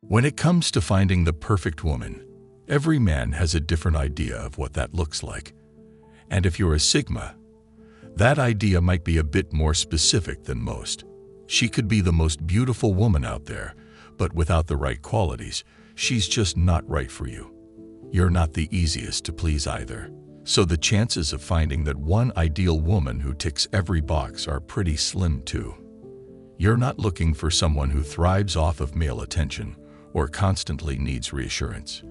When it comes to finding the perfect woman, every man has a different idea of what that looks like. And if you're a Sigma, that idea might be a bit more specific than most. She could be the most beautiful woman out there, but without the right qualities, she's just not right for you. You're not the easiest to please either. So the chances of finding that one ideal woman who ticks every box are pretty slim too. You're not looking for someone who thrives off of male attention or constantly needs reassurance.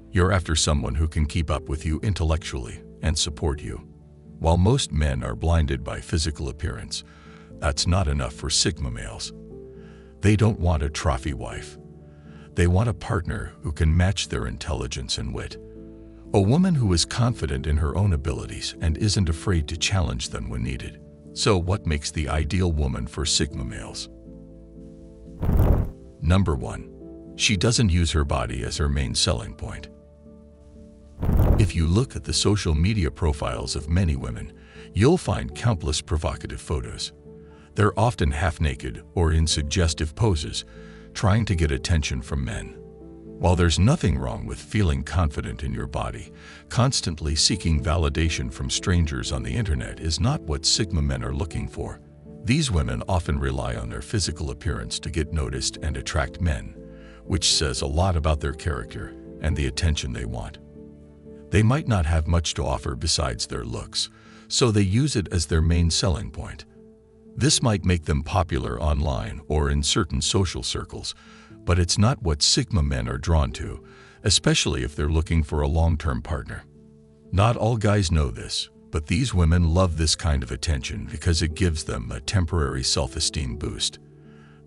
You're after someone who can keep up with you intellectually and support you. While most men are blinded by physical appearance, that's not enough for Sigma males. They don't want a trophy wife. They want a partner who can match their intelligence and wit. A woman who is confident in her own abilities and isn't afraid to challenge them when needed. So what makes the ideal woman for Sigma males? Number 1. She doesn't use her body as her main selling point. If you look at the social media profiles of many women, you'll find countless provocative photos. They're often half-naked or in suggestive poses, trying to get attention from men. While there's nothing wrong with feeling confident in your body, constantly seeking validation from strangers on the internet is not what Sigma men are looking for. These women often rely on their physical appearance to get noticed and attract men, which says a lot about their character and the attention they want. They might not have much to offer besides their looks, so they use it as their main selling point. This might make them popular online or in certain social circles, but it's not what Sigma men are drawn to, especially if they're looking for a long-term partner. Not all guys know this, but these women love this kind of attention because it gives them a temporary self-esteem boost.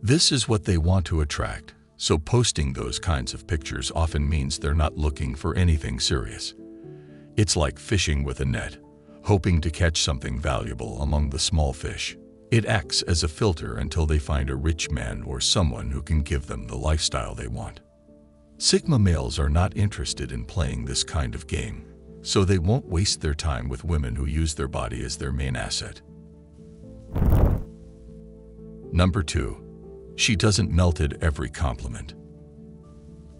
This is what they want to attract, so posting those kinds of pictures often means they're not looking for anything serious. It's like fishing with a net, hoping to catch something valuable among the small fish. It acts as a filter until they find a rich man or someone who can give them the lifestyle they want. Sigma males are not interested in playing this kind of game, so they won't waste their time with women who use their body as their main asset. Number 2. She doesn't melt at every compliment.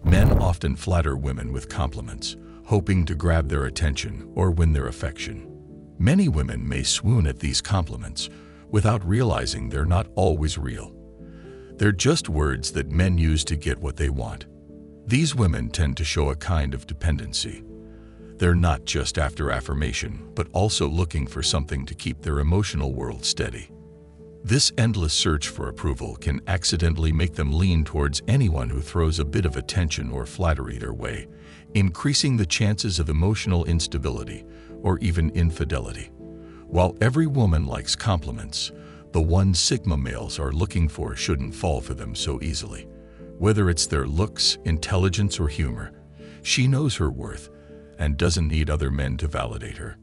Men often flatter women with compliments, hoping to grab their attention or win their affection. Many women may swoon at these compliments without realizing they're not always real. They're just words that men use to get what they want. These women tend to show a kind of dependency. They're not just after affirmation, but also looking for something to keep their emotional world steady. This endless search for approval can accidentally make them lean towards anyone who throws a bit of attention or flattery their way, increasing the chances of emotional instability or even infidelity. While every woman likes compliments, the one Sigma males are looking for shouldn't fall for them so easily. Whether it's their looks, intelligence, or humor, she knows her worth and doesn't need other men to validate her.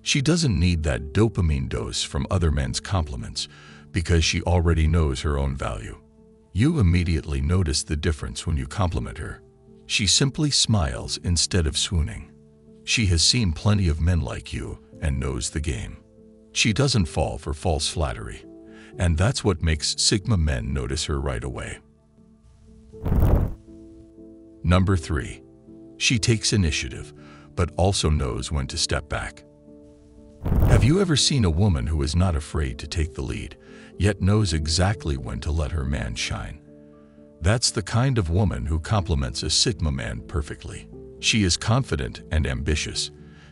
She doesn't need that dopamine dose from other men's compliments because she already knows her own value. You immediately notice the difference when you compliment her. She simply smiles instead of swooning. She has seen plenty of men like you and knows the game. She doesn't fall for false flattery, and that's what makes Sigma men notice her right away. Number 3. She takes initiative, but also knows when to step back. Have you ever seen a woman who is not afraid to take the lead, yet knows exactly when to let her man shine? That's the kind of woman who complements a Sigma man perfectly. She is confident and ambitious,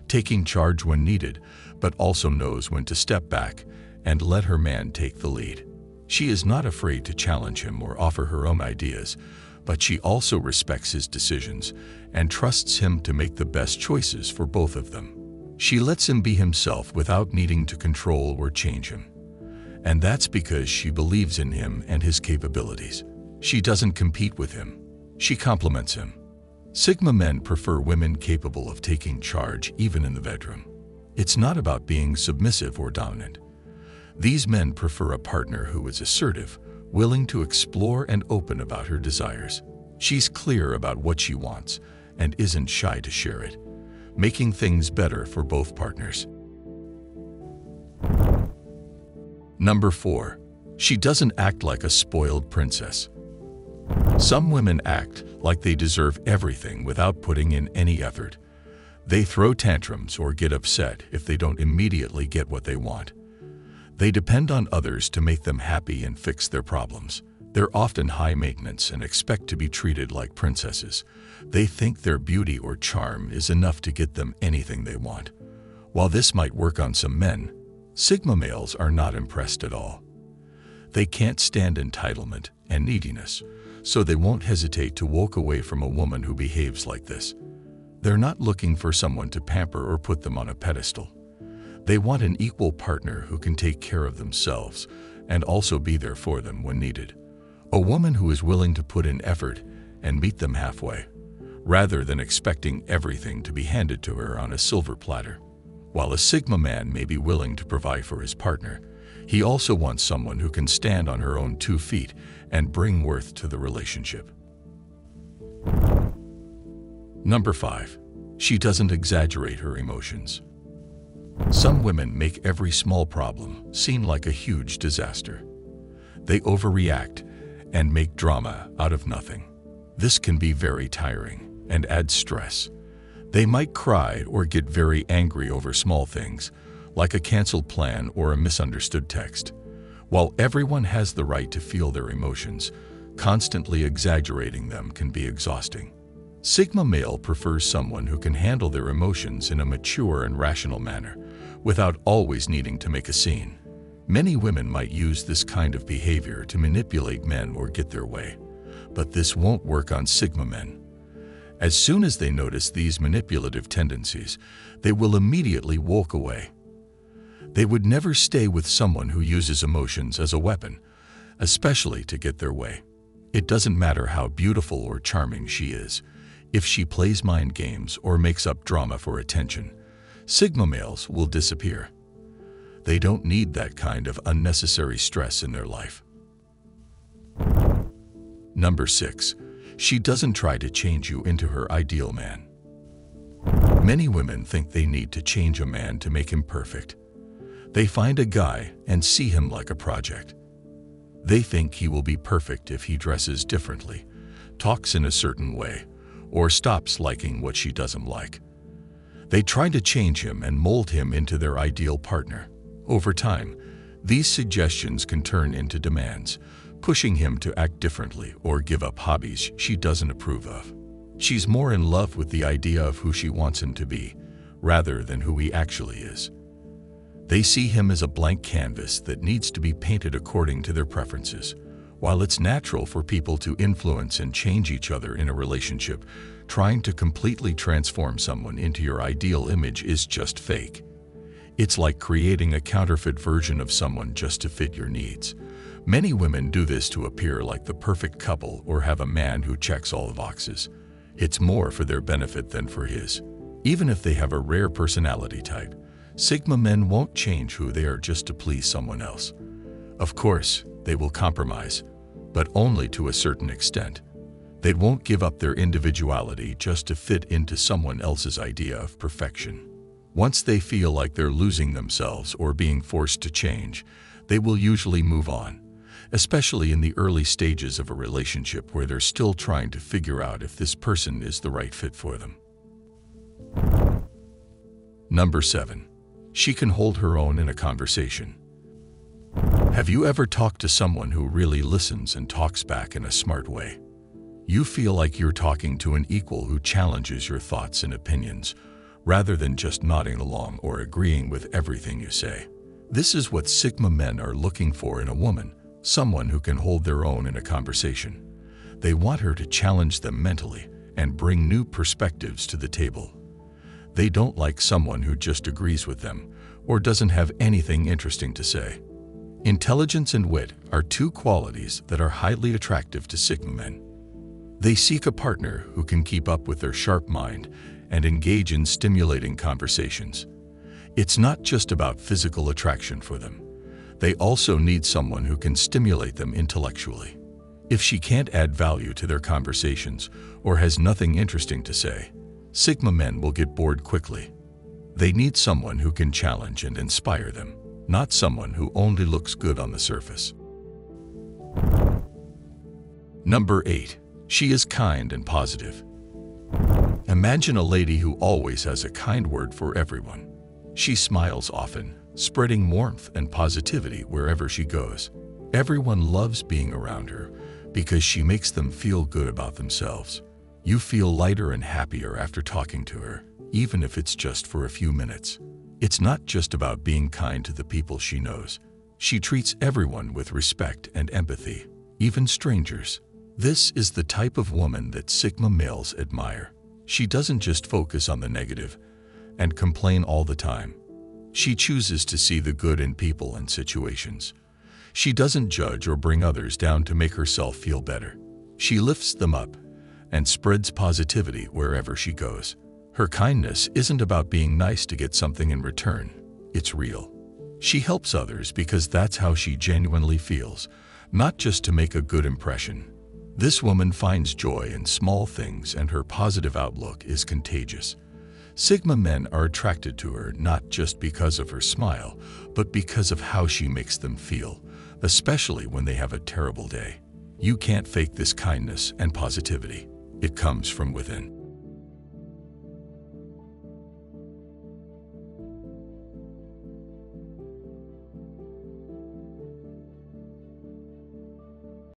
taking charge when needed, but also knows when to step back and let her man take the lead. She is not afraid to challenge him or offer her own ideas, but she also respects his decisions and trusts him to make the best choices for both of them. She lets him be himself without needing to control or change him. And that's because she believes in him and his capabilities. She doesn't compete with him. She complements him. Sigma men prefer women capable of taking charge even in the bedroom. It's not about being submissive or dominant. These men prefer a partner who is assertive, willing to explore and open about her desires. She's clear about what she wants and isn't shy to share it, making things better for both partners. Number 4. She doesn't act like a spoiled princess. Some women act like they deserve everything without putting in any effort. They throw tantrums or get upset if they don't immediately get what they want. They depend on others to make them happy and fix their problems. They're often high maintenance and expect to be treated like princesses. They think their beauty or charm is enough to get them anything they want. While this might work on some men, Sigma males are not impressed at all. They can't stand entitlement and neediness, so they won't hesitate to walk away from a woman who behaves like this. They're not looking for someone to pamper or put them on a pedestal. They want an equal partner who can take care of themselves and also be there for them when needed. A woman who is willing to put in effort and meet them halfway, rather than expecting everything to be handed to her on a silver platter. While a Sigma man may be willing to provide for his partner, he also wants someone who can stand on her own 2 feet and bring worth to the relationship. Number 5. She doesn't exaggerate her emotions. Some women make every small problem seem like a huge disaster. They overreact and make drama out of nothing. This can be very tiring and add stress. They might cry or get very angry over small things, like a canceled plan or a misunderstood text. While everyone has the right to feel their emotions, constantly exaggerating them can be exhausting. Sigma male prefers someone who can handle their emotions in a mature and rational manner, without always needing to make a scene. Many women might use this kind of behavior to manipulate men or get their way, but this won't work on Sigma men. As soon as they notice these manipulative tendencies, they will immediately walk away. They would never stay with someone who uses emotions as a weapon, especially to get their way. It doesn't matter how beautiful or charming she is. If she plays mind games or makes up drama for attention, Sigma males will disappear. They don't need that kind of unnecessary stress in their life. Number 6. She doesn't try to change you into her ideal man. Many women think they need to change a man to make him perfect. They find a guy and see him like a project. They think he will be perfect if he dresses differently, talks in a certain way, or stops liking what she doesn't like. They try to change him and mold him into their ideal partner. Over time, these suggestions can turn into demands, pushing him to act differently or give up hobbies she doesn't approve of. She's more in love with the idea of who she wants him to be, rather than who he actually is. They see him as a blank canvas that needs to be painted according to their preferences. While it's natural for people to influence and change each other in a relationship, trying to completely transform someone into your ideal image is just fake. It's like creating a counterfeit version of someone just to fit your needs. Many women do this to appear like the perfect couple or have a man who checks all the boxes. It's more for their benefit than for his. Even if they have a rare personality type, Sigma men won't change who they are just to please someone else. Of course, they will compromise, but only to a certain extent. They won't give up their individuality just to fit into someone else's idea of perfection. Once they feel like they're losing themselves or being forced to change, they will usually move on, especially in the early stages of a relationship where they're still trying to figure out if this person is the right fit for them. Number 7. She can hold her own in a conversation. Have you ever talked to someone who really listens and talks back in a smart way? You feel like you're talking to an equal who challenges your thoughts and opinions, rather than just nodding along or agreeing with everything you say. This is what Sigma men are looking for in a woman, someone who can hold their own in a conversation. They want her to challenge them mentally and bring new perspectives to the table. They don't like someone who just agrees with them or doesn't have anything interesting to say. Intelligence and wit are two qualities that are highly attractive to Sigma men. They seek a partner who can keep up with their sharp mind and engage in stimulating conversations. It's not just about physical attraction for them. They also need someone who can stimulate them intellectually. If she can't add value to their conversations or has nothing interesting to say, Sigma men will get bored quickly. They need someone who can challenge and inspire them, not someone who only looks good on the surface. Number 8. She is kind and positive. Imagine a lady who always has a kind word for everyone. She smiles often, spreading warmth and positivity wherever she goes. Everyone loves being around her because she makes them feel good about themselves. You feel lighter and happier after talking to her, even if it's just for a few minutes. It's not just about being kind to the people she knows. She treats everyone with respect and empathy, even strangers. This is the type of woman that Sigma males admire. She doesn't just focus on the negative and complain all the time. She chooses to see the good in people and situations. She doesn't judge or bring others down to make herself feel better. She lifts them up and spreads positivity wherever she goes. Her kindness isn't about being nice to get something in return. It's real. She helps others because that's how she genuinely feels, not just to make a good impression. This woman finds joy in small things, and her positive outlook is contagious. Sigma men are attracted to her not just because of her smile, but because of how she makes them feel, especially when they have a terrible day. You can't fake this kindness and positivity. It comes from within.